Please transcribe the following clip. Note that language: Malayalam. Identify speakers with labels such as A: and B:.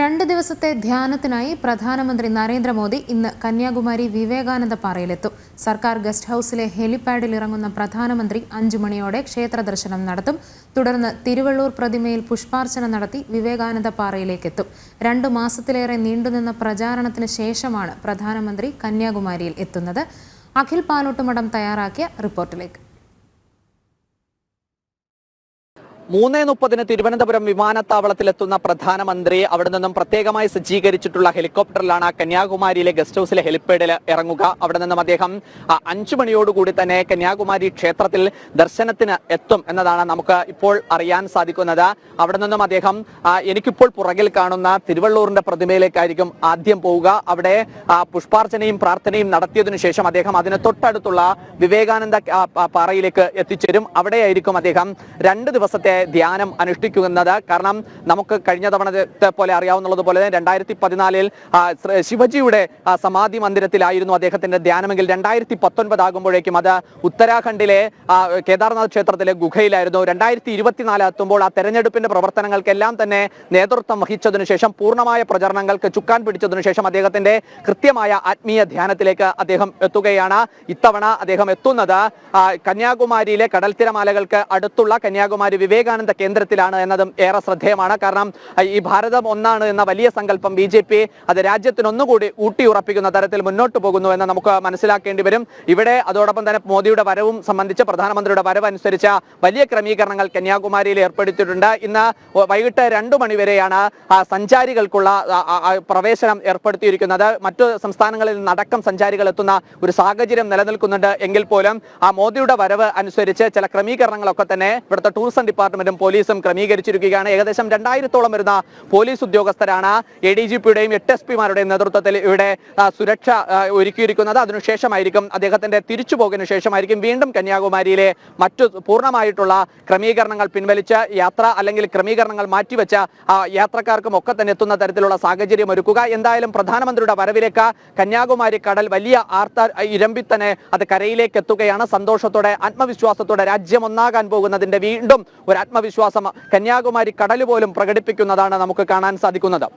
A: 2 ദിവസത്തെ ധ്യാനത്തിനായി പ്രധാനമന്ത്രി നരേന്ദ്രമോദി ഇന്ന് കന്യാകുമാരി വിവേകാനന്ദ പാറയിലെത്തും. സർക്കാർ ഗസ്റ്റ് ഹൌസിലെ ഹെലിപാഡിൽ ഇറങ്ങുന്ന പ്രധാനമന്ത്രി 5 മണിയോടെ ക്ഷേത്ര ദർശനം നടത്തും. തുടർന്ന് തിരുവള്ളൂർ പ്രതിമയിൽ പുഷ്പാർച്ചന നടത്തി വിവേകാനന്ദ പാറയിലേക്കെത്തും. 2 മാസത്തിലേറെ നീണ്ടുനിന്ന പ്രചാരണത്തിന് ശേഷമാണ് പ്രധാനമന്ത്രി കന്യാകുമാരിയിൽ എത്തുന്നത്. അഖിൽ പാലോട്ടുമഠം തയ്യാറാക്കിയ റിപ്പോർട്ടിലേക്ക്.
B: 3:30 തിരുവനന്തപുരം വിമാനത്താവളത്തിലെത്തുന്ന പ്രധാനമന്ത്രി അവിടെ നിന്നും പ്രത്യേകമായി സജ്ജീകരിച്ചിട്ടുള്ള ഹെലികോപ്റ്ററിലാണ് കന്യാകുമാരിയിലെ ഗസ്റ്റ് ഹൌസിലെ ഹെലിപ്പാഡിൽ ഇറങ്ങുക. അവിടെ നിന്നും അദ്ദേഹം 5 മണിയോടുകൂടി തന്നെ കന്യാകുമാരി ക്ഷേത്രത്തിൽ ദർശനത്തിന് എത്തും എന്നതാണ് നമുക്ക് ഇപ്പോൾ അറിയാൻ സാധിക്കുന്നത്. അവിടെ നിന്നും അദ്ദേഹം എനിക്കിപ്പോൾ പുറകിൽ കാണുന്ന തിരുവള്ളൂരിന്റെ പ്രതിമയിലേക്കായിരിക്കും ആദ്യം പോവുക. അവിടെ പുഷ്പാർച്ചനയും പ്രാർത്ഥനയും നടത്തിയതിനു ശേഷം അദ്ദേഹം അതിന് തൊട്ടടുത്തുള്ള വിവേകാനന്ദ പാറയിലേക്ക് എത്തിച്ചേരും. അവിടെയായിരിക്കും അദ്ദേഹം 2 ദിവസത്തെ ധ്യാനം അനുഷ്ഠിക്കുന്നത്. കാരണം നമുക്ക് കഴിഞ്ഞ തവണത്തെ പോലെ അറിയാവുന്നതുപോലെ 2014 ശിവജിയുടെ സമാധി മന്ദിരത്തിലായിരുന്നു അദ്ദേഹത്തിന്റെ ധ്യാനമെങ്കിൽ 2019 ആകുമ്പോഴേക്കും അത് ഉത്തരാഖണ്ഡിലെ കേദാർനാഥ് ക്ഷേത്രത്തിലെ ഗുഹയിലായിരുന്നു. 2024 എത്തുമ്പോൾ ആ തെരഞ്ഞെടുപ്പിന്റെ പ്രവർത്തനങ്ങൾക്കെല്ലാം തന്നെ നേതൃത്വം വഹിച്ചതിനു ശേഷം പൂർണ്ണമായ പ്രചരണങ്ങൾക്ക് ചുക്കാൻ പിടിച്ചതിനു ശേഷം അദ്ദേഹത്തിന്റെ കൃത്യമായ ആത്മീയ ധ്യാനത്തിലേക്ക് അദ്ദേഹം എത്തുകയാണ്. ഇത്തവണ അദ്ദേഹം എത്തുന്നത് കന്യാകുമാരിയിലെ കടൽ തിരമാലകൾക്ക് അടുത്തുള്ള കന്യാകുമാരി വിവേകാനന്ദ കേന്ദ്രത്തിലാണ് എന്നതും ഏറെ ശ്രദ്ധേയമാണ്. കാരണം ഈ ഭാരതം ഒന്നാണ് എന്ന വലിയ സങ്കല്പം BJP അത് രാജ്യത്തിനൊന്നുകൂടി ഊട്ടിയുറപ്പിക്കുന്ന തരത്തിൽ മുന്നോട്ട് പോകുന്നു എന്ന് നമുക്ക് മനസ്സിലാക്കേണ്ടി വരും. ഇവിടെ അതോടൊപ്പം തന്നെ മോദിയുടെ വരവും സംബന്ധിച്ച് പ്രധാനമന്ത്രിയുടെ വരവ് അനുസരിച്ച വലിയ ക്രമീകരണങ്ങൾ കന്യാകുമാരിയിൽ ഏർപ്പെടുത്തിയിട്ടുണ്ട്. ഇന്ന് വൈകിട്ട് 2 മണി വരെയാണ് സഞ്ചാരികൾക്കുള്ള പ്രവേശനം ഏർപ്പെടുത്തിയിരിക്കുന്നത്. മറ്റു സംസ്ഥാനങ്ങളിൽ നിന്നടക്കം സഞ്ചാരികൾ എത്തുന്ന ഒരു സാഹചര്യം നിലനിൽക്കുന്നുണ്ട് എങ്കിൽ പോലും മോദിയുടെ വരവ് അനുസരിച്ച് ചില ക്രമീകരണങ്ങളൊക്കെ തന്നെ ഇവിടുത്തെ ടൂറിസം ഡിപ്പാർട്ട്മെന്റും പോലീസും ക്രമീകരിച്ചിരിക്കുകയാണ്. ഏകദേശം 2000-ഓളം വരുന്ന പോലീസ് ഉദ്യോഗസ്ഥരാണ് ADGPയുടെയും 8 SP-മാരുടെയും നേതൃത്വത്തിൽ ഇവിടെ സുരക്ഷ ഒരുക്കിയിരിക്കുന്നത്. അതിനുശേഷമായിരിക്കും അദ്ദേഹത്തിന്റെ തിരിച്ചുപോകിനു ശേഷമായിരിക്കും വീണ്ടും കന്യാകുമാരിയിലെ മറ്റു പൂർണ്ണമായിട്ടുള്ള ക്രമീകരണങ്ങൾ പിൻവലിച്ച് യാത്ര അല്ലെങ്കിൽ ക്രമീകരണങ്ങൾ മാറ്റിവെച്ച യാത്രക്കാർക്കും ഒക്കെ തന്നെ എത്തുന്ന തരത്തിലുള്ള സാഹചര്യം ഒരുക്കുക. എന്തായാലും പ്രധാനമന്ത്രിയുടെ വരവിലേക്ക് കന്യാകുമാരി കടൽ വലിയ ഇരമ്പി തന്നെ അത് കരയിലേക്ക് എത്തുകയാണ്. സന്തോഷത്തോടെ ആത്മവിശ്വാസത്തോടെ രാജ്യം ഒന്നാകാൻ പോകുന്നതിന്റെ വീണ്ടും ഒരു ആത്മവിശ്വാസം കന്യാകുമാരി കടൽ പോലും പ്രകടിപ്പിക്കുന്നതാണ് നമുക്ക് കാണാൻ സാധിക്കുന്നത്.